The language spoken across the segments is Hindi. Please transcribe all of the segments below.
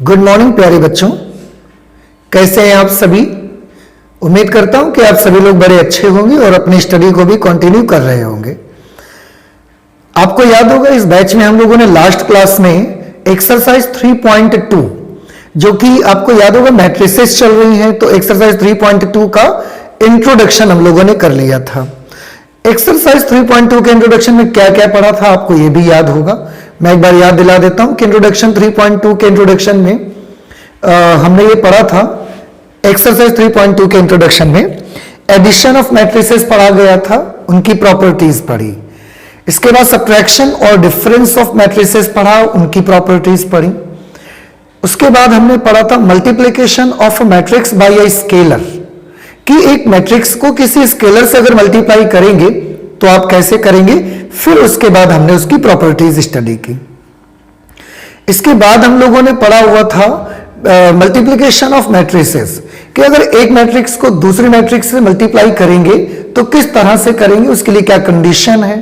गुड मॉर्निंग प्यारे बच्चों, कैसे हैं आप सभी। उम्मीद करता हूं कि आप सभी लोग बड़े अच्छे होंगे और अपनी स्टडी को भी कंटिन्यू कर रहे होंगे। आपको याद होगा इस बैच में हम लोगों ने लास्ट क्लास में एक्सरसाइज 3.2 जो कि आपको याद होगा मैट्रिसेस चल रही हैं, तो एक्सरसाइज 3.2 का इंट्रोडक्शन हम लोगों ने कर लिया था। एक्सरसाइज 3.2 के इंट्रोडक्शन में क्या क्या पढ़ा था आपको ये भी याद होगा। मैं एक बार याद दिला देता हूं कि इंट्रोडक्शन 3.2 के इंट्रोडक्शन में हमने ये पढ़ा था। एक्सरसाइज 3.2 के इंट्रोडक्शन में एडिशन ऑफ मैट्रिसेस पढ़ा गया था, उनकी प्रॉपर्टीज पढ़ी। इसके बाद सब्ट्रैक्शन और डिफरेंस ऑफ मैट्रिसेस पढ़ा, उनकी प्रॉपर्टीज पढ़ी। उसके बाद हमने पढ़ा था multiplication of matrix bye a scalar, कि एक मैट्रिक्स को किसी स्केलर से अगर मल्टीप्लाई करेंगे तो आप कैसे करेंगे। फिर उसके बाद हमने उसकी प्रॉपर्टीज स्टडी की। इसके बाद हम लोगों ने पढ़ा हुआ था मल्टीप्लिकेशन ऑफ मैट्रिसेस, कि अगर एक मैट्रिक्स को दूसरी मैट्रिक्स से मल्टीप्लाई करेंगे तो किस तरह से करेंगे, उसके लिए क्या कंडीशन है,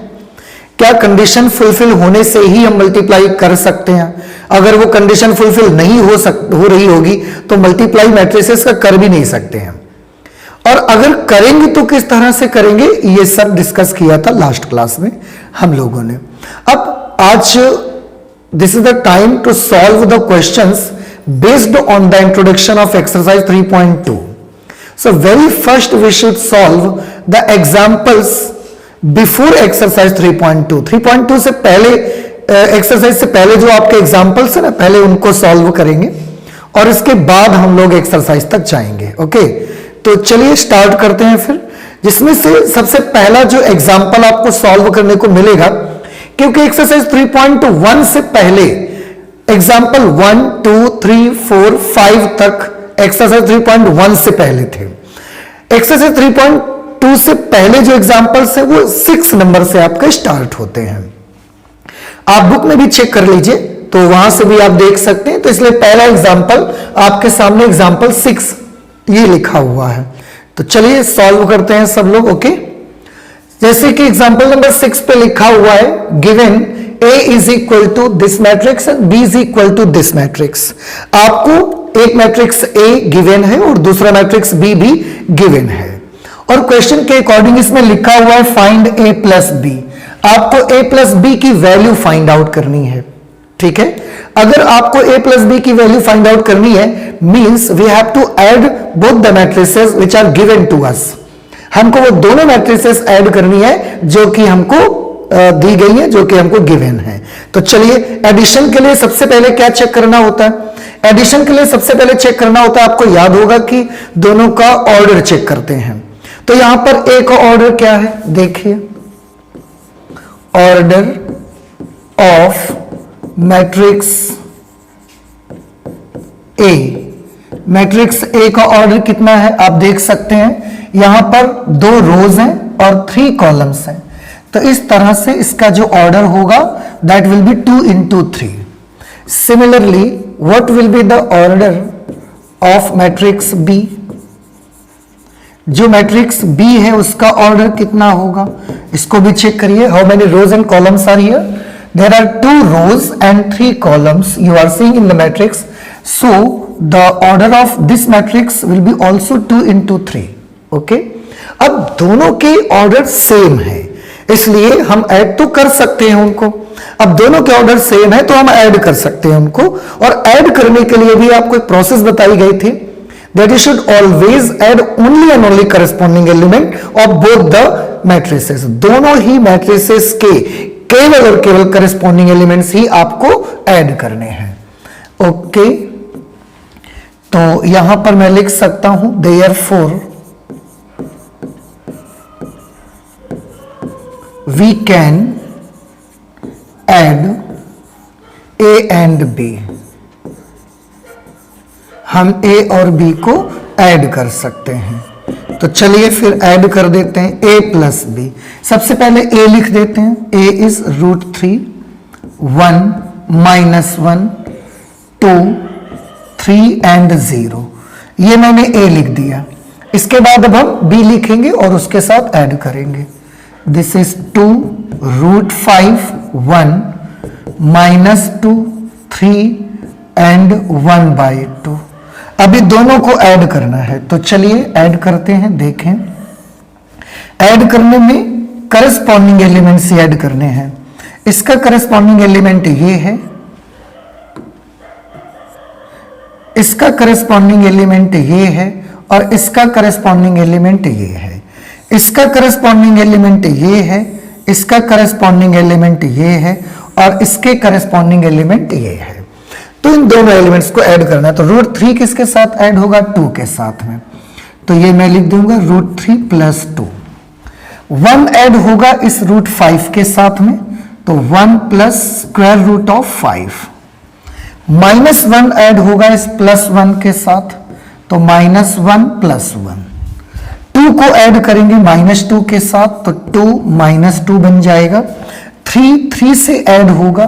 क्या कंडीशन फुलफिल होने से ही हम मल्टीप्लाई कर सकते हैं। अगर वो कंडीशन फुलफिल नहीं हो रही होगी तो मल्टीप्लाई मैट्रिसेस का कर भी नहीं सकते हैं, और अगर करेंगे तो किस तरह से करेंगे, ये सब डिस्कस किया था लास्ट क्लास में हम लोगों ने। अब आज this is the time to solve the questions based on the introduction of exercise 3.2। So very first we should solve the examples before exercise 3.2। 3.2 से पहले एक्सरसाइज से पहले जो आपके एग्जांपल्स है ना, पहले उनको सॉल्व करेंगे और इसके बाद हम लोग एक्सरसाइज तक जाएंगे। ओके, तो चलिए स्टार्ट करते हैं फिर। जिसमें से सबसे पहला जो एग्जांपल आपको सॉल्व करने को मिलेगा, क्योंकि एक्सरसाइज 3.1 से पहले एग्जांपल 1, 2, 3, 4, 5 तक एक्सरसाइज 3.1 से पहले थे। एक्सरसाइज 3.2 से पहले जो एग्जांपल्स है वो 6 नंबर से आपके स्टार्ट होते हैं। आप बुक में भी चेक कर लीजिए तो वहां से भी आप देख सकते हैं। तो इसलिए पहला एग्जांपल आपके सामने एग्जांपल 6 ये लिखा हुआ है। तो चलिए सॉल्व करते हैं सब लोग। ओके, जैसे कि एग्जांपल नंबर 6 पे लिखा हुआ है, given A is equal to this matrix and B is equal to this matrix. आपको एक मैट्रिक्स A गिवन है और दूसरा मैट्रिक्स B भी गिवन है, और क्वेश्चन के अकॉर्डिंग इसमें लिखा हुआ है फाइंड A प्लस B। आपको A प्लस B की वैल्यू फाइंड आउट करनी है। ठीक है, अगर आपको A प्लस B की वैल्यू फाइंड आउट करनी है means we have to add both the matrices which are given to us. हमको वो दोनों मैट्रिसेस ऐड करनी है जो कि हमको दी गई है, जो कि हमको गिवन है। तो चलिए एडिशन के लिए सबसे पहले क्या चेक करना होता है। एडिशन के लिए सबसे पहले चेक करना होता है, आपको याद होगा कि दोनों का ऑर्डर चेक करते हैं। तो यहां पर A का ऑर्डर क्या है, देखिए, order of matrix A। Matrix A का ऑर्डर कितना है आप देख सकते हैं। यहां पर 2 रोज हैं और 3 कॉलम्स हैं, तो इस तरह से इसका जो ऑर्डर होगा that will be 2 into 3। Similarly what will be the order of matrix B। जो मैट्रिक्स B है उसका ऑर्डर कितना होगा, इसको भी चेक करिए। How many rows and columns are here, there are 2 rows and 3 columns you are seeing in the matrix, so the order of this matrix will be also 2 into 3। okay, अब दोनों के ऑर्डर सेम है इसलिए हम ऐड तो कर सकते हैं उनको। अब दोनों के ऑर्डर सेम है तो हम ऐड कर सकते हैं उनको, और ऐड करने के लिए भी आपको एक प्रोसेस बताई गई थी, that you should always add only and only corresponding element of both the matrices। दोनों ही मैट्रिसेस के केवल और केवल करस्पॉन्डिंग एलिमेंट्स ही आपको ऐड करने हैं। ओके, तो यहां पर मैं लिख सकता हूं therefore we can add A and B। हम A और B को ऐड कर सकते हैं। तो चलिए फिर ऐड कर देते हैं A प्लस B। सबसे पहले A लिख देते हैं, A इज √3, 1, -1, 2, 3 एंड 0। ये मैंने A लिख दिया। इसके बाद अब हम B लिखेंगे और उसके साथ ऐड करेंगे। This is 2, √5, 1, -2, 3 and 1/2। अभी दोनों को ऐड करना है, तो चलिए ऐड करते हैं। देखें, ऐड करने में करस्पॉन्डिंग एलिमेंट से ऐड करने हैं। इसका करस्पॉन्डिंग एलिमेंट ये है, इसका करस्पॉन्डिंग एलिमेंट ये है, और इसका करस्पॉन्डिंग एलिमेंट ये है। इसका करस्पॉन्डिंग एलिमेंट ये है, इसका करस्पॉन्डिंग एलिमेंट ये है, और इसके करस्पॉन्डिंग एलिमेंट ये है। तो इन दोनों एलिमेंट्स को ऐड करना है। तो √3 किसके साथ ऐड होगा? 2 के साथ में। तो ये मैं लिख दूंगा √3 + 2। 1 ऐड होगा इस √5 के साथ में, तो 1 + √5। -1 ऐड होगा इस +1 के साथ, तो -1 + 1। 2 को ऐड करेंगे -2 के साथ, तो 2 - 2 बन जाएगा। 3 से ऐड होगा,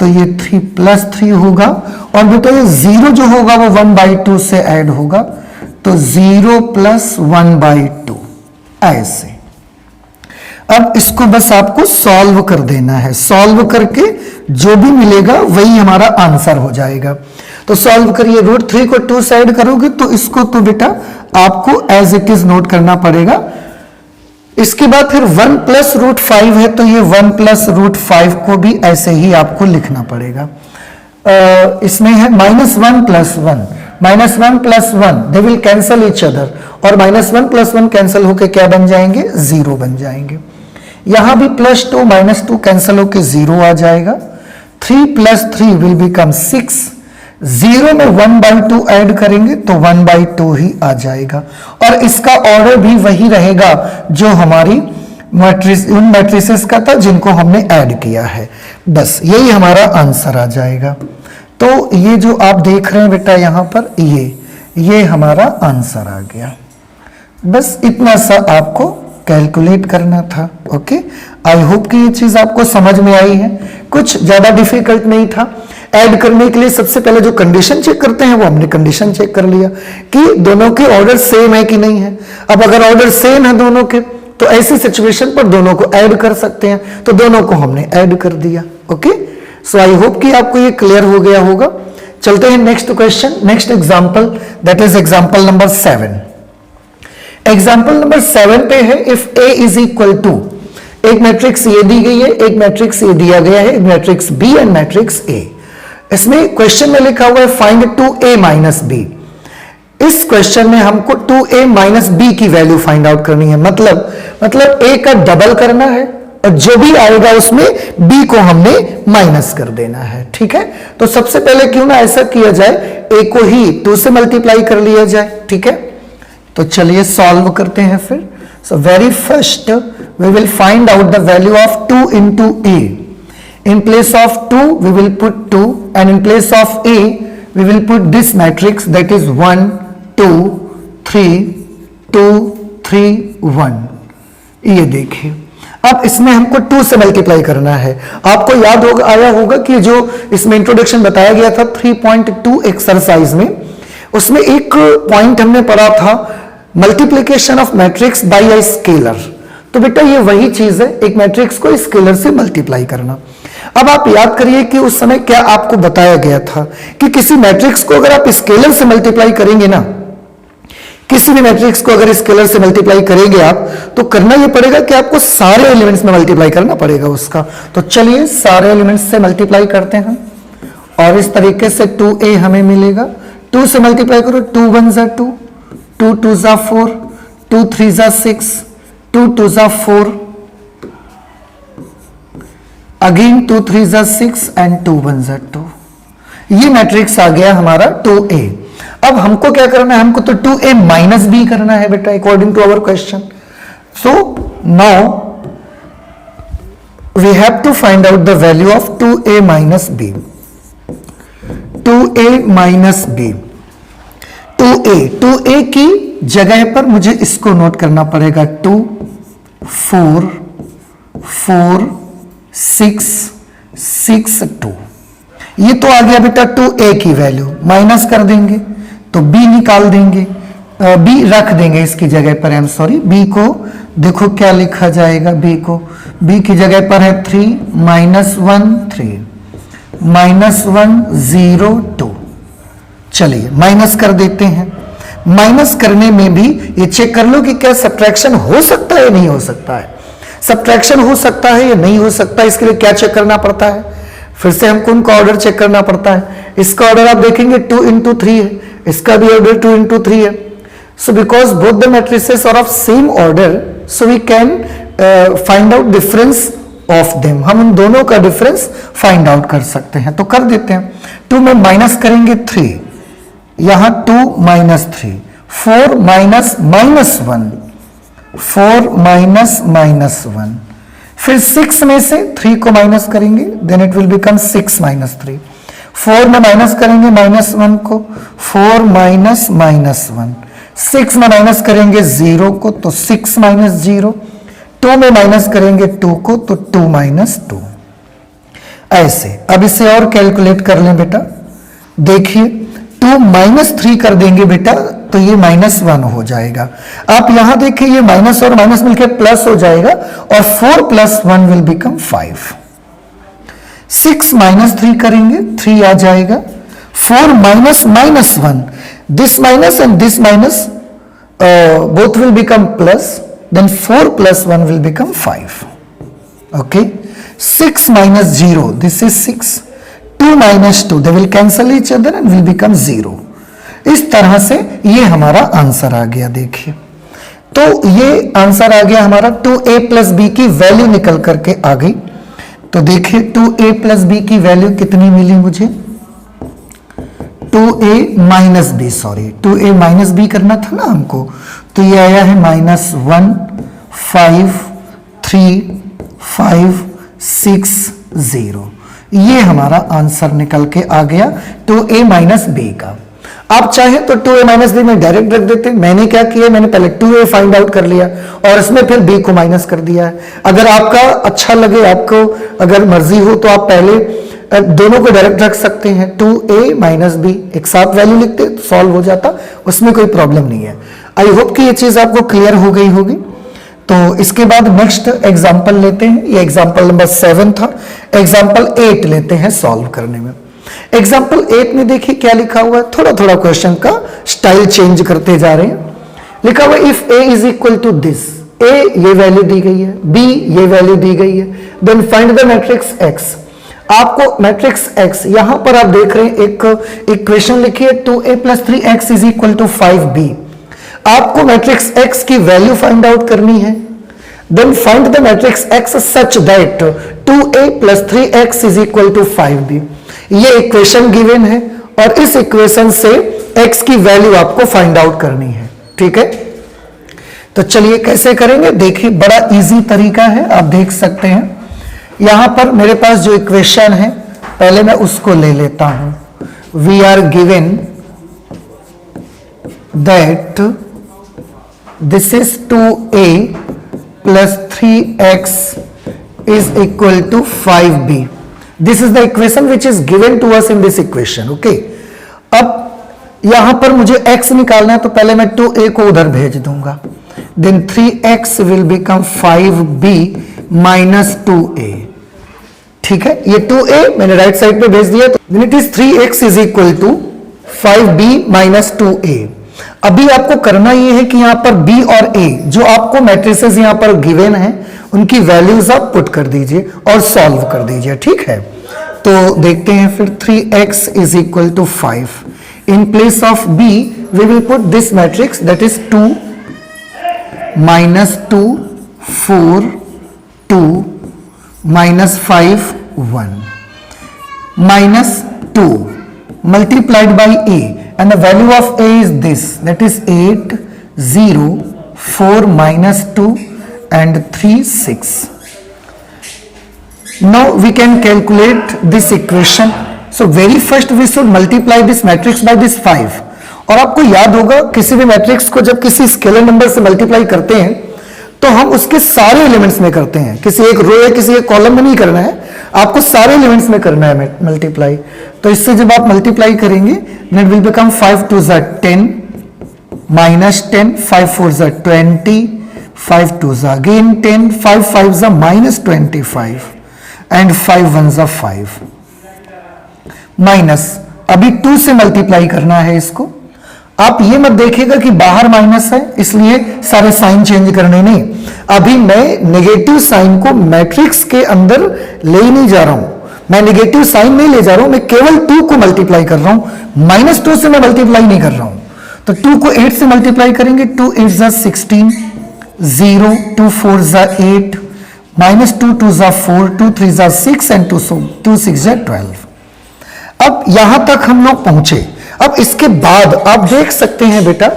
तो ये 3 + 3 होगा। और बेटा ये 0 जो होगा वो 1/2 से ऐड होगा, तो 0 + 1/2 ऐसे। अब इसको बस आपको सॉल्व कर देना है। सॉल्व करके जो भी मिलेगा वही हमारा आंसर हो जाएगा। तो सॉल्व करिए। √3 को 2 से ऐड करोगे तो इसको तो बेटा आपको एज इट इज नोट करना पड़ेगा। इसके बाद फिर 1 + √5 है, तो ये 1 + √5 को भी ऐसे ही आपको लिखना पड़ेगा। इसमें है -1 + 1, -1 + 1 they will cancel each other, और -1 + 1 कैंसिल होके क्या बन जाएंगे? 0 बन जाएंगे। यहां भी +2 -2 कैंसिल होके 0 आ जाएगा। 3 + 3 विल बिकम 6। 0 में 1/2 ऐड करेंगे तो 1/2 ही आ जाएगा। और इसका ऑर्डर भी वही रहेगा जो हमारी मैट्रिक्स, उन मैट्रिसेस का था जिनको हमने ऐड किया है। बस यही हमारा आंसर आ जाएगा। तो ये जो आप देख रहे हैं बेटा यहां पर, ये हमारा आंसर आ गया। बस इतना सा आपको कैलकुलेट करना था। ओके, आई होप कि ये चीज आपको समझ में आई है। कुछ ज्यादा डिफिकल्ट नहीं था। ऐड करने के लिए सबसे पहले जो कंडीशन चेक करते हैं वो हमने कंडीशन चेक कर लिया कि दोनों के ऑर्डर सेम है कि नहीं है। अब अगर ऑर्डर सेम है दोनों के, तो ऐसी सिचुएशन पर दोनों को ऐड कर सकते हैं, तो दोनों को हमने ऐड कर दिया। ओके, सो आई होप कि आपको ये क्लियर हो गया होगा। चलते हैं next question, next example, that is example number 7। Example number 7 पे है, if A is equal to, एक मैट्रिक्स ए दी गई है, एक मैट्रिक्स ए दिया गया है, एक matrix B and matrix A. इसमें क्वेश्चन में लिखा हुआ है फाइंड 2A - B। इस क्वेश्चन में हमको 2A - B की वैल्यू फाइंड आउट करनी है। मतलब A का डबल करना है, और जो भी आएगा उसमें B को हमने माइनस कर देना है। ठीक है, तो सबसे पहले क्यों ना ऐसा किया जाए, A को ही 2 से मल्टीप्लाई कर लिया जाए। ठीक है, तो चलिए सॉल्व करते हैं फिर। So very first we will find out the value of 2 × A। In place of 2 we will put 2, and in place of A we will put this matrix, that is 1 2 3 2 3 1। ये देखिए, अब इसमें हमको 2 से मल्टीप्लाई करना है। आपको याद होगा, आया होगा कि जो इसमें इंट्रोडक्शन बताया गया था 3.2 एक्सरसाइज में, उसमें एक पॉइंट हमने पढ़ा था, multiplication of matrix bye a scalar. तो बेटा ये वही चीज है, एक मैट्रिक्स को स्केलर से मल्टीप्लाई करना। अब आप याद करिए कि उस समय क्या आपको बताया गया था कि किसी मैट्रिक्स को अगर आप स्केलर से मल्टीप्लाई करेंगे ना, किसी भी मैट्रिक्स को अगर स्केलर से मल्टीप्लाई करेंगे आप, तो करना यह पड़ेगा कि आपको सारे एलिमेंट्स में मल्टीप्लाई करना पड़ेगा उसका। तो चलिए सारे एलिमेंट्स से मल्टीप्लाई करते हैं, और इस तरीके से 2A हमें मिलेगा। 2 से मल्टीप्लाई करो, 2 × 1 = 2, 2 × 2 = 4, 2 × 3 = 6, 2 × 2 = 4, अगेन 2 × 3 = 6 एंड 2 × 1 = 2। ये मैट्रिक्स आ गया हमारा 2A। अब हमको क्या करना है, हमको तो 2A - B करना है बेटा, according to our question. So now we have to find out the value of 2A - B। 2A - B, 2A की जगह पर मुझे इसको नोट करना पड़ेगा, 2 4 4 6 6 2। ये तो आ गया बेटा 2A की वैल्यू, माइनस कर देंगे तो B निकाल देंगे, B रख देंगे इसकी जगह पर, आई एम सॉरी, B को देखो क्या लिखा जाएगा, B की जगह पर है 3 - 1 3 -1 0 2। चलिए माइनस कर देते हैं। माइनस करने में भी ये चेक कर लो कि क्या सब्ट्रैक्शन हो सकता है या नहीं हो सकता है। सब्ट्रैक्शन हो सकता है या नहीं हो सकता है, इसके लिए क्या चेक करना पड़ता है? फिर से हमको उनका ऑर्डर चेक करना पड़ता है। इसका ऑर्डर आप देखेंगे 2 into 3 है, इसका भी ऑर्डर 2 into 3 है। So because both the matrices are of same order, so we can find out difference of them. हम उन दोनों का डिफरेंस फाइंड आउट कर सकते हैं, तो कर देते हैं। 2 में माइनस करेंगे 3, यहां 2 माइनस 3, 4 माइनस -1, 4 माइनस -1, फिर 6 में से 3 को माइनस करेंगे, then it will become 6 minus 3। 4 में माइनस करेंगे -1 को, 4 माइनस -1, 6 में माइनस करेंगे 0 को, तो 6 माइनस 0, 2 में माइनस करेंगे 2 को, तो 2 माइनस 2। ऐसे अब इसे और कैलकुलेट कर लें बेटा। देखिए 2 माइनस 3 कर देंगे बेटा, तो ये -1 हो जाएगा। आप यहां देखिए ये माइनस और माइनस मिलकर प्लस हो जाएगा, और 4 + 1 विल बिकम 5। 6 माइनस 3 करेंगे, 3 आ जाएगा। 4 minus -1, this minus and this minus both will become plus, then 4 + 1 will become 5. Okay, 6 minus 0, this is 6, 2 minus 2, they will cancel each other and will become 0. इस तरह से ये हमारा आंसर आ गया। देखिए तो ये आंसर आ गया हमारा। 2a + b की वैल्यू निकल करके आ गई। तो देखिए 2a + b की वैल्यू कितनी मिली मुझे? 2a - b, sorry 2a - b करना था ना हमको, तो ये आया है -1 5 3 5 6 0। ये हमारा आंसर निकल के आ गया 2a - b का। आप चाहे तो 2a - b में डायरेक्ट रख देते। मैंने क्या किया, मैंने पहले 2a फाइंड आउट कर लिया और इसमें फिर b को माइनस कर दिया है। अगर आपका अच्छा लगे, आपको अगर मर्जी हो, तो आप पहले दोनों को डायरेक्ट रख सकते हैं। 2a - b एक साथ वैल्यू लिखते तो सॉल्व हो जाता, उसमें कोई प्रॉब्लम नहीं है। आई होप कि ये चीज आपको क्लियर हो गई होगी। तो इसके बाद नेक्स्ट एग्जांपल लेते हैं। ये एग्जांपल नंबर 7 था। एग्जांपल 8 लेते हैं सॉल्व करने में। एग्जांपल 8 में देखिए क्या लिखा हुआ है, थोड़ा थोड़ा क्वेश्चन का स्टाइल चेंज करते जा रहे हैं। लिखा हुआ if a is equal to this, a ये वैल्यू दी गई है, b ये वैल्यू दी गई है, then find the matrix x। आपको मैट्रिक्स x, यहां पर आप देख रहे हैं एक इक्वेशन लिखी है 2a + 3x is equal to 5b। आपको मैट्रिक्स x की वैल्यू फाइंड आउट करनी है। Then find the matrix x such that 2a + 3x is equal to 5b। ये इक्वेशन गिवन है और इस इक्वेशन से x की वैल्यू आपको फाइंड आउट करनी है। ठीक है, तो चलिए कैसे करेंगे, देखिए बड़ा इजी तरीका है, आप देख सकते हैं। यहां पर मेरे पास जो इक्वेशन है पहले मैं उसको ले लेता हूं। We are given that this is 2a + 3x is equal to 5b। This is the equation which is given to us in this equation. Okay, अब यहां पर मुझे x निकालना है, तो पहले मैं 2a को उधर भेज दूंगा। Then 3x will become 5b - 2a। ठीक है, ये 2a मैंने राइट साइड पे भेज दिया, तो it is 3x is equal to 5b - 2a। अभी आपको करना ये है कि यहां पर b और a जो आपको मैट्रिसेस यहां पर गिवन है उनकी वैल्यूज आप पुट कर दीजिए और सॉल्व कर दीजिए। ठीक है, तो देखते हैं फिर 3x is equal to 5। In place of b we will put this matrix that is 2 -2 4 2 -5 1 -2 multiplied by a, and the value of a is this, that is 8 0 4 -2 and 3 6. Now we can calculate this equation. So very first we should multiply this matrix by this 5. और आपको याद होगा किसी भी मैट्रिक्स को जब किसी स्केलर नंबर से मल्टीप्लाई करते हैं तो हम उसके सारे एलिमेंट्स में करते हैं, किसी एक रो या किसी एक कॉलम में नहीं करना है, आपको सारे एलिमेंट्स में करना है मल्टीप्लाई। तो इससे जब आप मल्टीप्लाई करेंगे it will become 5 2 = 10 -10 5 4 = 20 5 2 = again 10 5 5 = -25 and 5 1 = 5 minus. अभी 2 से मल्टीप्लाई करना है इसको। आप ये मत देखिएगा कि बाहर माइनस है इसलिए सारे साइन चेंज करने नहीं, अभी मैं नेगेटिव साइन को मैट्रिक्स के अंदर ले ही नहीं जा रहा हूं, मैं नेगेटिव साइन नहीं ले जा रहा हूं, मैं केवल 2 को मल्टीप्लाई कर रहा हूं, -2 से मैं मल्टीप्लाई नहीं कर रहा हूं। तो 2 को 8 से मल्टीप्लाई करेंगे, 2 8 जा 16, 0 2 4 जा 8, -2 2 जा 4, 2 3 जा 6 एंड 2 6 जा 12। अब यहां तक हम लोग पहुंचे। अब इसके बाद आप देख सकते हैं बेटा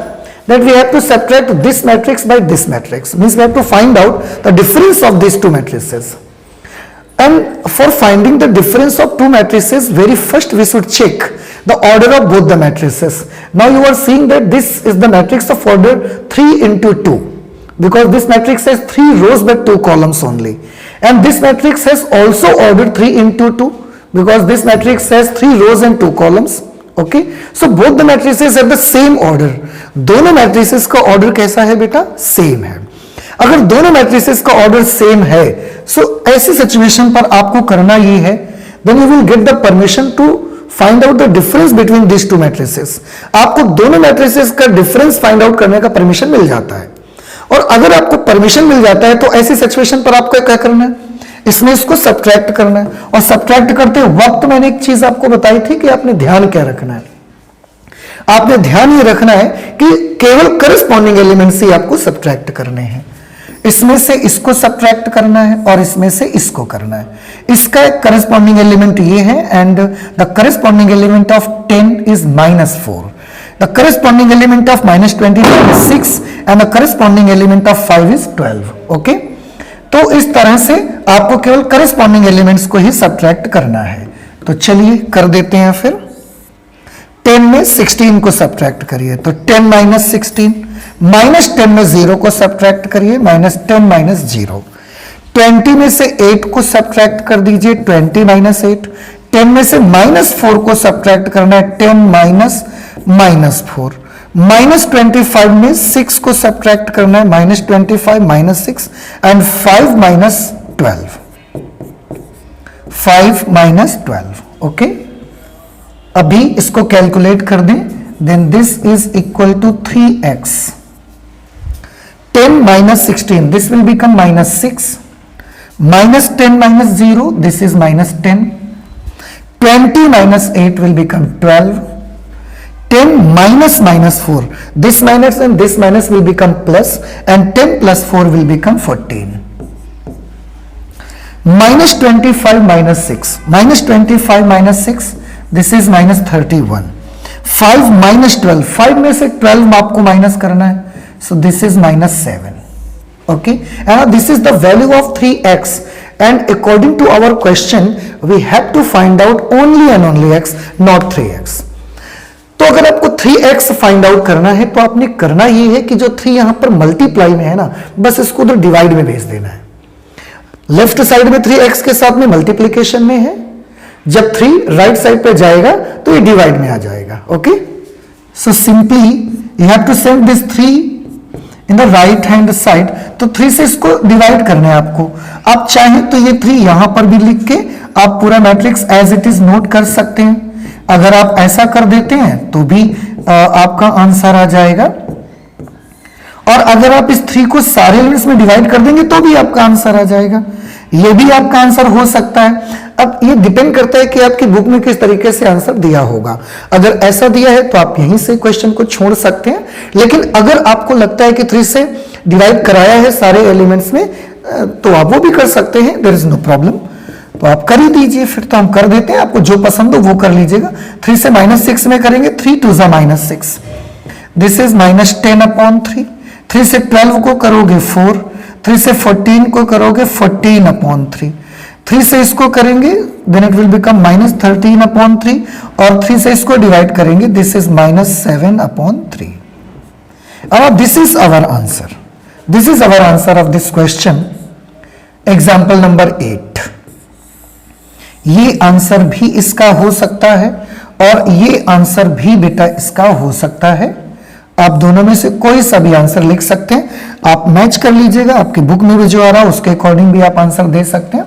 that we have to subtract this matrix by this matrix, means we have to find out the difference of these two matrices. And for finding the difference of two matrices, very first we should check the order of both the matrices. Now you are seeing that this is the matrix of order 3 into 2, because this matrix has 3 rows but 2 columns only, and this matrix has also order 3 into 2 because this matrix has 3 rows and 2 columns. Okay, so both the matrices have the same order. दोनों मैट्रिसेस का ऑर्डर कैसा है बेटा? सेम है। अगर दोनों मैट्रिसेस का ऑर्डर सेम है, सो ऐसी सिचुएशन पर आपको करना ये है, then you will get the permission to find out the difference between this two matrices. आपको दोनों मैट्रिसेस का डिफरेंस फाइंड आउट करने का परमिशन मिल जाता है, और अगर आपको परमिशन मिल जाता है तो ऐसी सिचुएशन पर आपको क्या करना है? इसमें इसको सब्ट्रैक्ट करना है, और सब्ट्रैक्ट करते वक्त मैंने एक चीज आपको बताई थी कि आपने ध्यान क्या रखना है। आपने ध्यान ये रखना है कि केवल करस्पॉन्डिंग एलिमेंट्स ही आपको सब्ट्रैक्ट करने हैं। इसमें से इसको सब्ट्रैक्ट करना है और इसमें से इसको करना है। इसका करस्पॉन्डिंग एलिमेंट ये है, and the corresponding element of 10 is -4, the corresponding element of -25 is 6 and the corresponding element of 5 is 12। Okay, तो इस तरह से आपको केवल करस्पॉन्डिंग एलिमेंट्स को ही सब्ट्रैक्ट करना है। तो चलिए कर देते हैं फिर। 10 में 16 को सब्ट्रैक्ट करिए, तो 10 - 16, -10 में 0 को सब्ट्रैक्ट करिए, -10 - 0। 20 में से 8 को सब्ट्रैक्ट कर दीजिए, 20 - 8। 10 में से -4 को सब्ट्रैक्ट करना है, 10 - -4। -25 में 6 को सब्ट्रैक्ट करना है, -25 - 6 एंड 5 - 12, 5 - 12। ओके, अभी इसको कैलकुलेट कर दें, then this is equal to 3x। 10 - 16, this will become -6, -10 - 0, this is -10, 20 - 8 will become 12, 10 - -4, this minus and this minus will become plus, and 10 + 4 will become 14. -25 - 6, -25 - 6, this is -31. 5 - 12, 5 में से 12 आपको माइनस करना है, so this is -7. Okay, and this is the value of 3x, and according to our question we have to find out only and only x, not 3x. तो अगर आपको 3x फाइंड आउट करना है तो आपने करना ये है कि जो 3 यहां पर मल्टीप्लाई में है ना, बस इसको उधर डिवाइड में भेज देना है। लेफ्ट साइड में 3x के साथ में मल्टीप्लीकेशन में है, जब 3 राइट साइड पे जाएगा तो ये डिवाइड में आ जाएगा। Okay, so simply you have to send this 3 in the right hand side, तो 3 से इसको डिवाइड करना है आपको। आप चाहें तो ये 3 यहां पर भी लिख के आप पूरा matrix as it is note कर सकते हैं। अगर आप ऐसा कर देते हैं तो भी आपका आंसर आ जाएगा, और अगर आप इस 3 को सारे एलिमेंट्स में डिवाइड कर देंगे तो भी आपका आंसर आ जाएगा। ये भी आपका आंसर हो सकता है। अब ये डिपेंड करता है कि आपकी बुक में किस तरीके से आंसर दिया होगा। अगर ऐसा दिया है तो आप यहीं से क्वेश्चन को छोड़ सकते हैं, लेकिन अगर आपको लगता है कि 3 से डिवाइड कराया है सारे एलिमेंट्स में, तो आप वो भी कर सकते हैं, देयर इज नो प्रॉब्लम। तो आप कर ही दीजिए, फिर तो हम कर देते हैं, आपको जो पसंद हो वो कर लीजिएगा। 3 से -6 में करेंगे, 3 2 -6, दिस इज -10/3। 3 से 12 को करोगे 4, 3 से 14 को करोगे 14/3, 3 से इसको करेंगे देन इट विल बिकम -13/3, और 3 से इसको डिवाइड करेंगे, दिस इज -7/3। अब this is our answer, this is our answer of this question, example number 8। ये आंसर भी इसका हो सकता है और ये आंसर भी बेटा इसका हो सकता है। आप दोनों में से कोई सा भी आंसर लिख सकते हैं, आप मैच कर लीजिएगा। आपकी बुक में भी जो आ रहा है उसके अकॉर्डिंग भी आप आंसर दे सकते हैं।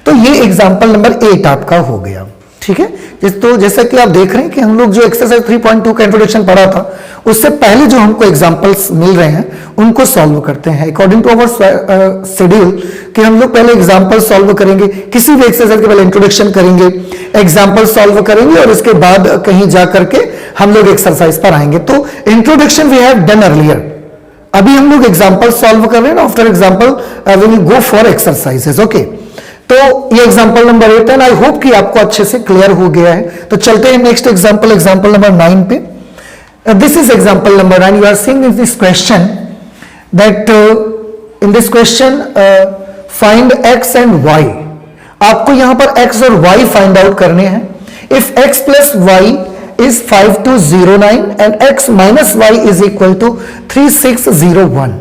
तो ये एग्जांपल नंबर 8 आपका हो गया। ठीक है। तो जैसा कि आप देख रहे हैं कि हम लोग जो एक्सरसाइज 3.2 का इंट्रोडक्शन पढ़ा था, उससे पहले जो हमको एग्जांपल्स मिल रहे हैं उनको सॉल्व करते हैं अकॉर्डिंग टू अवर शेड्यूल, कि हम लोग पहले एग्जांपल सॉल्व करेंगे, किसी भी एक्सरसाइज के पहले इंट्रोडक्शन करेंगे, एग्जांपल सॉल्व करेंगे और इसके बाद कहीं जा करके हम लोग एक्सरसाइज पर आएंगे। तो introduction we have done earlier, अभी हम लोग एग्जांपल सॉल्व कर रहे हैं। After example we will go for exercises. Okay, तो ये एग्जांपल नंबर 8 है। आई होप कि आपको अच्छे से क्लियर हो गया है। तो चलते हैं नेक्स्ट एग्जांपल, एग्जांपल नंबर 9 पे। This is example number 9। You are seeing in this question that in this question find x and y। आपको यहां पर x और y फाइंड आउट करने हैं। If x plus y is 5209 and x minus y is equal to 3601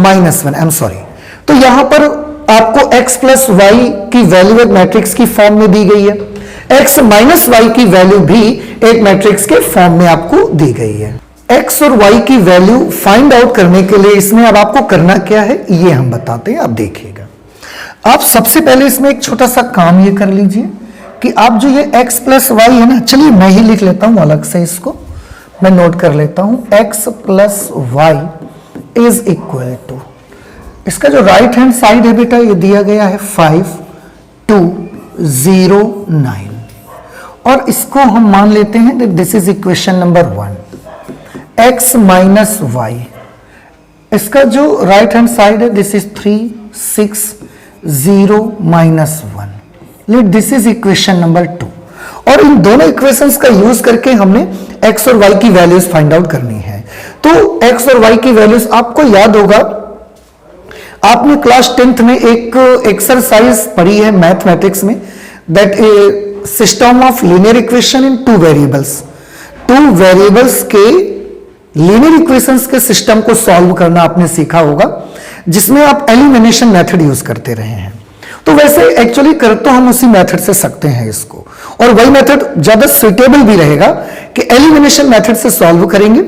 minus 1, I'm sorry। तो यहां पर आपको x प्लस y की वैल्यू एक मैट्रिक्स की फॉर्म में दी गई है, x माइनस y की वैल्यू भी एक मैट्रिक्स के फॉर्म में आपको दी गई है। x और y की वैल्यू फाइंड आउट करने के लिए इसमें अब आपको करना क्या है ये हम बताते हैं, आप देखिएगा। आप सबसे पहले इसमें एक छोटा सा काम ये कर लीजिए कि आप जो ये x प्लस वाई है ना, चलिए मैं ही लिख लेता हूं अलग से, इसको मैं नोट कर लेता हूं। x plus Y is equal to, इसका जो राइट हैंड साइड है बेटा ये दिया गया है 5209 और इसको हम मान लेते हैं this is equation number 1। x minus Y, इसका जो राइट हैंड साइड है this is 360 minus 1। This is equation number 2 और इन दोनों इक्वेशंस का यूज करके हमने x और y की वैल्यूज फाइंड आउट करनी है। तो x और y की वैल्यूज आपको याद होगा, आपने क्लास 10th में एक एक्सरसाइज पढ़ी है मैथमेटिक्स में, that A system of linear equation in two variables. Two variables के लीनियर इक्वेशंस के सिस्टम को सॉल्व करना आपने सीखा होगा, जिसमें आप एलिमिनेशन मेथड यूज करते रहे हैं। तो वैसे एक्चुअली कर तो हम उसी मेथड से सकते हैं इसको, और वही मेथड ज्यादा सुइटेबल भी रहेगा कि एलिमिनेशन मेथड से सॉल्व करेंगे,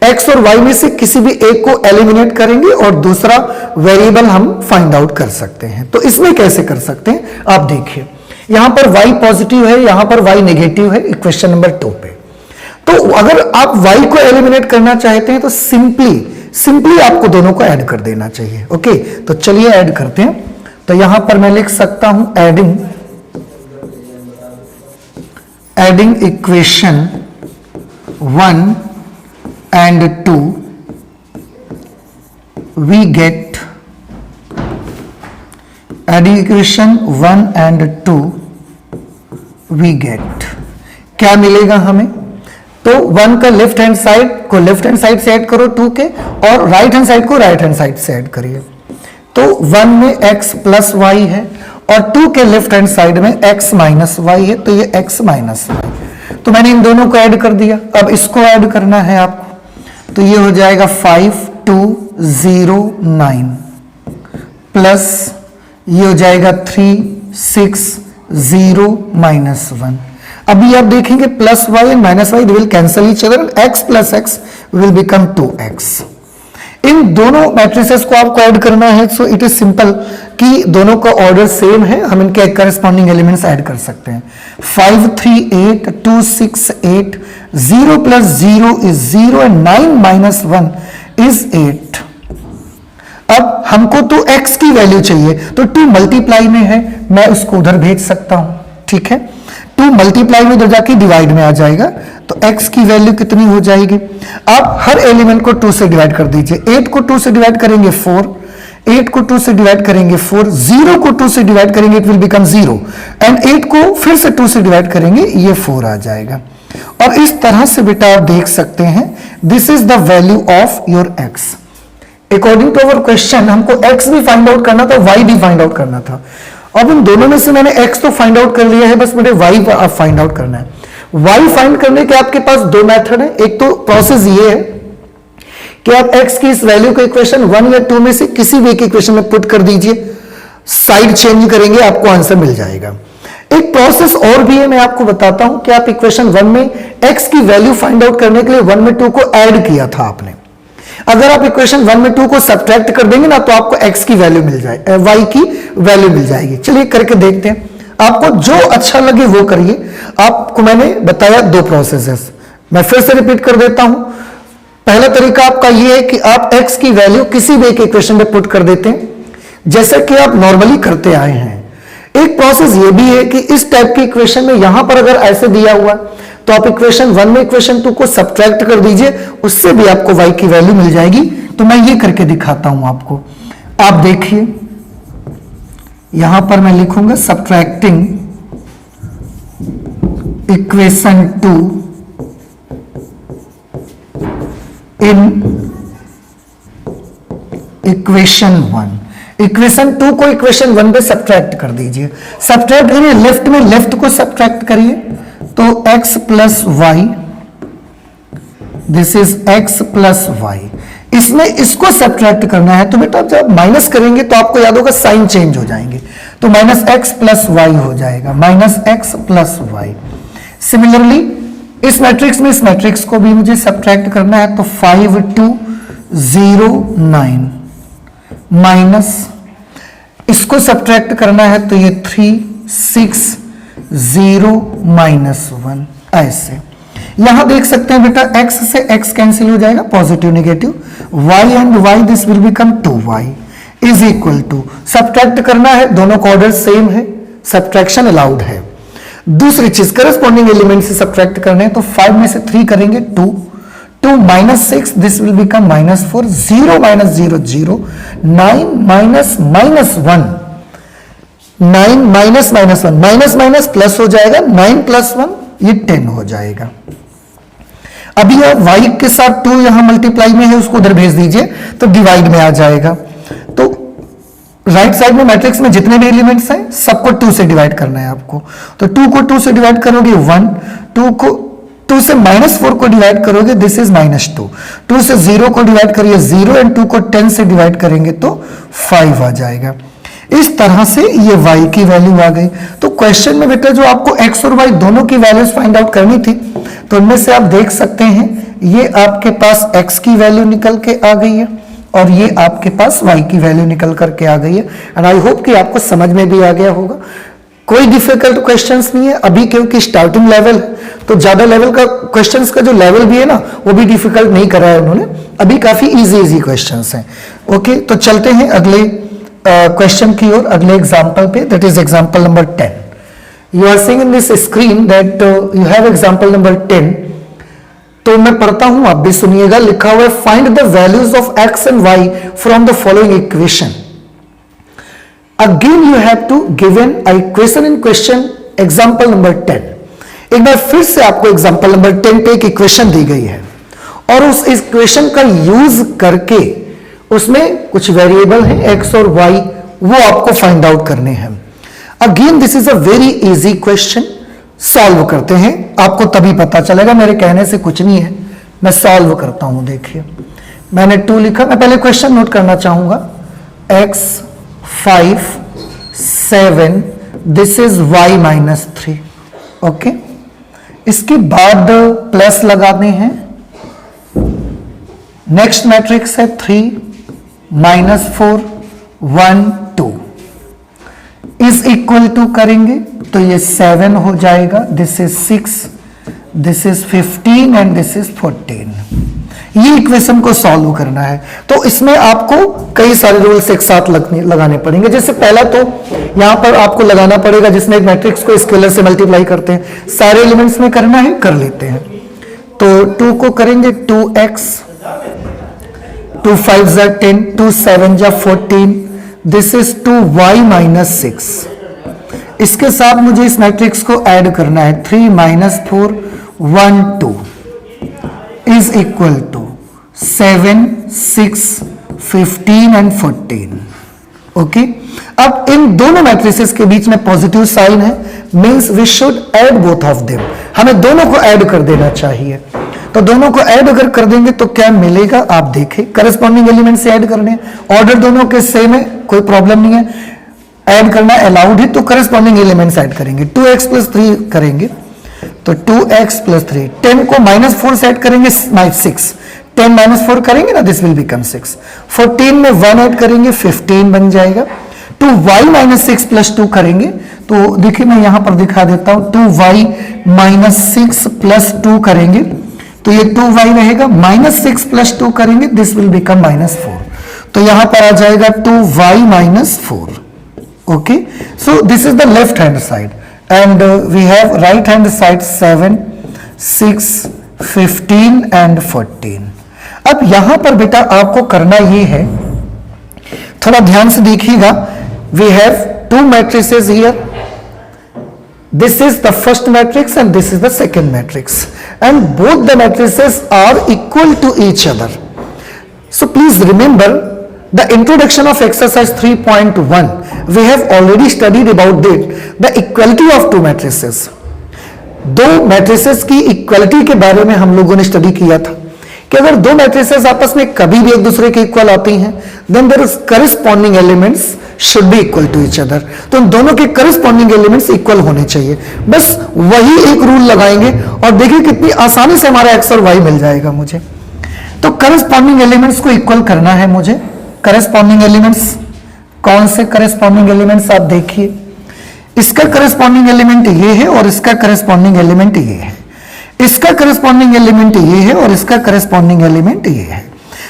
x और y में से किसी भी एक को एलिमिनेट करेंगे और दूसरा वेरिएबल हम फाइंड आउट कर सकते हैं। तो इसमें कैसे कर सकते हैं आप देखिए, यहां पर y पॉजिटिव है, यहां पर y नेगेटिव है इक्वेशन नंबर 2 पे। तो अगर आप y को एलिमिनेट करना चाहते हैं तो सिंपली आपको दोनों को ऐड कर देना चाहिए। ओके, तो चलिए ऐड करते हैं। तो यहां पर मैं लिख सकता हूं adding equation 1 and 2 we get, adding equation 1 and 2 we get क्या मिलेगा हमें? तो 1 का लेफ्ट हैंड साइड को लेफ्ट हैंड साइड से ऐड करो 2 के, और राइट हैंड साइड को राइट हैंड साइड से ऐड करिए। तो 1 में x प्लस वाई है और 2 के लेफ्ट हैंड साइड में x माइनस वाई है, तो ये x माइनस वाई। तो मैंने इन दोनों को ऐड कर दिया, अब इसको ऐड करना है आपको। तो ये हो जाएगा 5209 प्लस ये हो जाएगा 360 माइनस 1। अभी आप देखेंगे plus Y and minus Y will cancel each other, x plus x will become 2x। इन दोनों मैट्रिसेस को आपको ऐड करना है, सो इट इज सिंपल कि दोनों का ऑर्डर सेम है, हम इनके करस्पॉन्डिंग एलिमेंट्स ऐड कर सकते हैं। 538 268 0 plus 0 is 0 and 9 minus 1 is 8। अब हमको तो x की वैल्यू चाहिए, तो 2 मल्टीप्लाई में है, मैं उसको उधर भेज सकता हूं, ठीक है। 2 मल्टीप्लाई में उधर जाके डिवाइड में आ जाएगा, तो x की वैल्यू कितनी हो जाएगी? आप हर एलिमेंट को 2 से डिवाइड कर दीजिए। 8 को 2 से डिवाइड करेंगे 4, 8 को 2 से डिवाइड करेंगे 4, 0 को 2 से डिवाइड करेंगे इट विल बिकम 0, एंड 8 को फिर से 2 से डिवाइड करेंगे ये 4 आ जाएगा। और इस तरह से बेटा आप देख सकते हैं this is the value of your x। According to our question हमको x भी फाइंड आउट करना था, y भी फाइंड आउट करना था। अब इन दोनों में से मैंने x तो फाइंड आउट कर लिया है, बस मुझे y फाइंड आउट करना है। y फाइंड करने के आपके पास 2 मेथड है। एक तो प्रोसेस ये है कि आप x की इस वैल्यू को इक्वेशन 1 या 2 में से किसी भी एक इक्वेशन में पुट कर दीजिए, साइड चेंज करेंगे आपको आंसर मिल जाएगा। एक प्रोसेस और भी है, मैं आपको बताता हूं कि आप इक्वेशन 1 में x की वैल्यू फाइंड आउट करने के लिए 1 में 2 को ऐड किया था आपने। अगर आप इक्वेशन 1 में 2 को सब्ट्रैक्ट कर देंगे ना, तो आपको x की वैल्यू मिल जाएगी, y की वैल्यू मिल जाएगी। चलिए करके देखते हैं। आपको जो अच्छा लगे वो करिए। आपको मैंने बताया दो प्रोसेसेस, मैं फिर से रिपीट कर देता हूं। पहला तरीका आपका ये है कि आप x की वैल्यू किसी भी एक इक्वेशन में पुट कर देते हैं, जैसे कि आप नॉर्मली करते आए हैं। एक प्रोसेस ये भी है कि इस टाइप की इक्वेशन में यहां पर अगर ऐसे दिया हुआ तो आप इक्वेशन 1 में इक्वेशन 2 को सब्ट्रैक्ट कर दीजिए, उससे भी आपको y की वैल्यू मिल जाएगी। तो मैं ये करके दिखाता हूं आपको। आप देखिए, यहां पर मैं लिखूंगा subtracting equation 2 in equation 1। Equation 2 को इक्वेशन 1 पे सब्ट्रैक्ट कर दीजिए। सब्ट्रैक्ट करिए, लेफ्ट में लेफ्ट को सब्ट्रैक्ट करिए, तो x plus Y, this is x plus Y. इसमें इसको सब्ट्रैक्ट करना है, तो बेटा जब माइनस करेंगे तो आपको याद होगा साइन चेंज हो जाएंगे, तो माइनस एक्स प्लस वाई हो जाएगा, minus X plus Y. Similarly इस मैट्रिक्स में इस मैट्रिक्स को भी मुझे सब्ट्रैक्ट करना है, तो 5 2 0 9 माइनस इसको सब्ट्रैक्ट करना है, तो ये 3 6 0 माइनस 1। ऐसे यहां देख सकते हैं बेटा x से x कैंसिल हो जाएगा, positive negative, y and y this will become 2y is equal to, subtract करना है, दोनों का ऑर्डर सेम है, सब्ट्रैक्शन अलाउड है। दूसरी चीज करस्पॉन्डिंग एलिमेंट से सब्ट्रैक्ट करने हैं, तो 5 में से 3 करेंगे 2 2 minus 6 this will become minus 4, 0 minus 0 0, 9 minus minus 1, 9 minus minus 1, minus minus plus हो जाएगा, 9 प्लस 1 ये 10 हो जाएगा। अभी आप y के साथ 2 यहां मल्टीप्लाई में है, उसको उधर भेज दीजिए तो डिवाइड में आ जाएगा। तो राइट साइड में मैट्रिक्स में जितने भी एलिमेंट्स हैं सबको 2 से डिवाइड करना है आपको, तो 2 को 2 से डिवाइड करोगे 1, 2 से -4 को डिवाइड करोगे, दिस इज -2, 2 से 0 को डिवाइड करिए 0 एंड 2 को 10 से डिवाइड करेंगे तो 5 आ जाएगा। इस तरह से ये y की वैल्यू आ गई। तो क्वेश्चन में बेटा जो आपको x और y दोनों की वैल्यूज फाइंड आउट करनी थी, तो उनमें से आप देख सकते हैं ये आपके पास x की वैल्यू निकल के आ गई है और ये आपके पास y की वैल्यू निकल करके आ गई है। एंड आई होप कि आपको समझ में भी आ गया होगा। कोई डिफिकल्ट क्वेश्चंस नहीं है अभी, क्योंकि स्टार्टिंग लेवल है, तो ज्यादा लेवल का क्वेश्चंस का जो लेवल भी है ना वो भी डिफिकल्ट नहीं करा है उन्होंने, अभी काफी इजी क्वेश्चंस हैं। ओके, तो चलते हैं अगले क्वेश्चन की ओर, अगले एग्जांपल पे, that is example number 10। You are seeing in this screen that you have example number 10। तो मैं पढ़ता हूं, आप भी सुनिएगा। लिखा हुआ है find the values of x and y from the following equation. Again you have to given a equation in question example number 10। एक बार फिर से आपको एग्जांपल नंबर 10 पे एक इक्वेशन दी गई है और उस इक्वेशन का यूज करके उसमें कुछ वेरिएबल हैं x और y, वो आपको फाइंड आउट करने हैं। Again this is a very easy question, solve करते हैं, आपको तभी पता चलेगा, मेरे कहने से कुछ नहीं है, मैं सॉल्व करता हूं। देखिए मैंने 2 लिखा, मैं पहले क्वेश्चन नोट करना चाहूंगा। x 5 7 this is y -3। Okay, इसके बाद प्लस लगाने हैं। नेक्स्ट मैट्रिक्स है 3 -4 1 2 इज इक्वल टू करेंगे तो ये 7 हो जाएगा, this is 6, this is 15 and this is 14। ये इक्वेशन को सॉल्व करना है, तो इसमें आपको कई सारे रूल्स एक साथ लगाने पड़ेंगे। जैसे पहला तो यहां पर आपको लगाना पड़ेगा, जिसमें एक मैट्रिक्स को स्केलर से मल्टीप्लाई करते हैं, सारे एलिमेंट्स में करना है, कर लेते हैं। तो 2 को करेंगे 2x, 2 5 जा 10, 2 7 जा 14, दिस इज 2y -6। इसके साथ मुझे इस मैट्रिक्स को ऐड करना है, 3 -4 1 2 is equal to 7 6 15 and 14। Okay, अब इन दोनों मैट्रिसेस के बीच में पॉजिटिव साइन है, means we should add both of them, हमें दोनों को ऐड कर देना चाहिए। तो दोनों को ऐड अगर कर देंगे तो क्या मिलेगा, आप देखें, करस्पॉन्डिंग एलिमेंट से ऐड करने, ऑर्डर दोनों के सेम है, कोई प्रॉब्लम नहीं है, ऐड करना अलाउड है, तो करस्पॉन्डिंग एलिमेंट्स ऐड करेंगे। 2x + 3 करेंगे तो 2x + 3, 10 को -4 से ऐड करेंगे 6, 10 -4 करेंगे ना, दिस विल बिकम 6, 14 में 1 ऐड करेंगे 15 बन जाएगा। 2y -6 + 2 करेंगे तो देखिए मैं यहां पर दिखा देता हूं, 2y माइनस 6 प्लस 2 करेंगे तो ये 2y रहेगा, माइनस 6 प्लस 2 करेंगे दिस विल बिकम माइनस 4, तो यहां पर आ जाएगा 2y minus 4. Okay, so this is the left hand side and we have right hand side 7, 6, 15 and 14. अब यहां पर बेटा आपको करना ये है, थोड़ा ध्यान से देखिएगा, we have two matrices here. This is the first matrix and this is the second matrix, and both the matrices are equal to each other. So please remember the introduction of exercise 3.1. We have already studied about the equality of two matrices. दो मैट्रिसेस की इक्वलिटी के बारे में हम लोगों ने स्टडी किया था कि अगर दो मैट्रिसेस आपस में कभी भी एक दूसरे के इक्वल आती हैं, then there is corresponding elements should be equal to each other. तो इन दोनों के करस्पॉन्डिंग एलिमेंट्स इक्वल होने चाहिए. बस वही एक रूल लगाएंगे और देखिए कितनी आसानी से हमारा एक्स और वाई मिल जाएगा मुझे. तो करस्पॉन्डिंग एलिमेंट्स को इक्वल करना है मुझे. करस्पॉन्डिंग एलिमेंट्स कौन से करस्पॉन्डिंग एलिमेंट्स आप देखिए, इसका करस्पॉन्डिंग एलिमेंट ये है और इसका करस्पॉन्डिंग एलिमेंट ये है, इसका करस्पॉन्डिंग एलिमेंट ये है और इसका करस्पॉन्डिंग एलिमेंट ये है.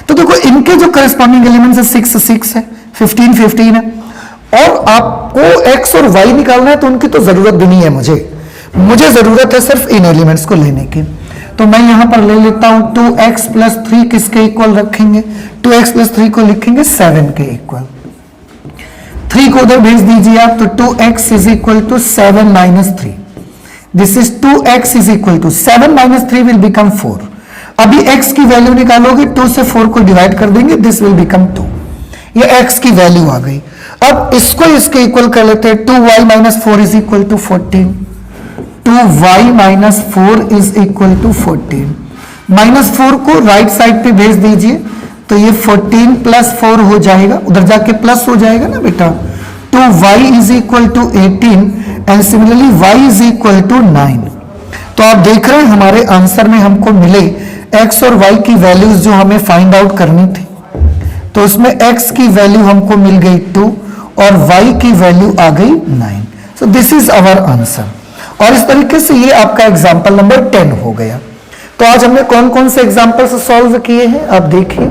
तो देखो इनके जो करस्पॉन्डिंग एलिमेंट्स है 6 6 है, 15 15 है, और आपको x और y निकालना है तो उनकी तो जरूरत भी नहीं है मुझे जरूरत है सिर्फ इन एलिमेंट्स को लेने की. तो मैं यहां पर ले लेता हूं 2x प्लस 3 किसके इक्वल रखेंगे, 2x प्लस 3 को लिखेंगे 7 के इक्वल. 3 को उधर भेज दीजिए आप, तो 2x is equal to 7 minus 3. This is 2x is equal to 7 minus 3 will become 4. अभी x की वैल्यू निकालोगे, 2 से 4 को डिवाइड कर देंगे, दिस विल बिकम 2. ये x की वैल्यू आ गई. अब इसको इसके इक्वल कर लेते हैं, 2y minus 4 is equal to 14. 2y minus 4 is equal to 14. Minus 4 को राइट साइड पे भेज दीजिए, तो ये 14 प्लस 4 हो जाएगा, उधर जाके प्लस हो जाएगा ना बेटा. 2y is equal to 18 and similarly y is equal to 9. तो आप देख रहे हैं हमारे आंसर में हमको मिले x और y की वैल्यूज जो हमें फाइंड आउट करनी थी, तो उसमें x की वैल्यू हमको मिल गई 2 और y की वैल्यू आ गई 9. So this is our answer. और इस तरीके से ये आपका एग्जाम्पल नंबर 10 हो गया. तो आज हमने कौन कौन से एग्जाम्पल सॉल्व किए हैं आप देखिए.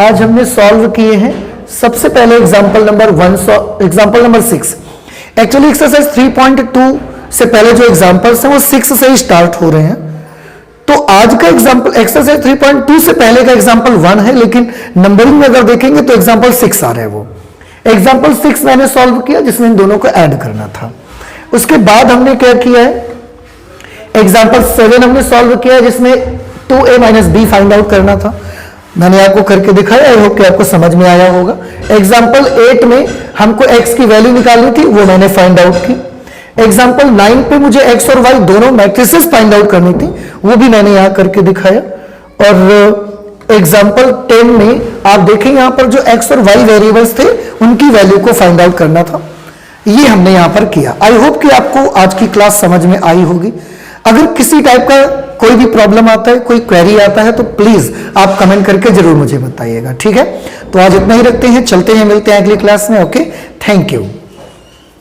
आज हमने सॉल्व किए हैं सबसे पहले example number 1, example number 6. Actually exercise 3.2 से पहले जो एग्जाम्पल्स हैं वो 6 से ही स्टार्ट हो रहे हैं. तो आज का एग्जाम्पल एक्सरसाइज 3.2 से पहले का एग्जाम्पल 1 है, लेकिन नंबरिंग में अगर देखेंगे तो एग्जाम्पल 6 आ रहे हैं. वो एग्जाम्पल 6 मैंने सॉल्व किया जिसमें इन दोनों को ऐड करना था. उसके बाद हमने क्या किया है, एग्जाम्पल 7 हमने सॉल्व किया जिसमें 2a minus b find out करना था. मैंने आपको करके दिखाया, आई होप कि आपको समझ में आया होगा. एग्जाम्पल 8 में हमको x की वैल्यू निकालनी थी, वो मैंने फाइंड आउट की. एग्जाम्पल 9 पे मुझे x और y दोनों मैट्रिसेस फाइंड आउट करनी थी, वो भी मैंने यहां करके दिखाया. और एग्जाम्पल 10 में आप देखें यहां पर जो x और y वेरिएबल्स थे उनकी वैल्यू को फाइंड आउट करना था, ये हमने यहां पर किया. आई होप कि आपको आज की क्लास समझ में आई होगी. अगर किसी टाइप का कोई भी प्रॉब्लम आता है, कोई क्वेरी आता है, तो प्लीज आप कमेंट करके जरूर मुझे बताइएगा. ठीक है, तो आज इतना ही रखते हैं, चलते हैं, मिलते हैं अगली क्लास में. Okay, thank you.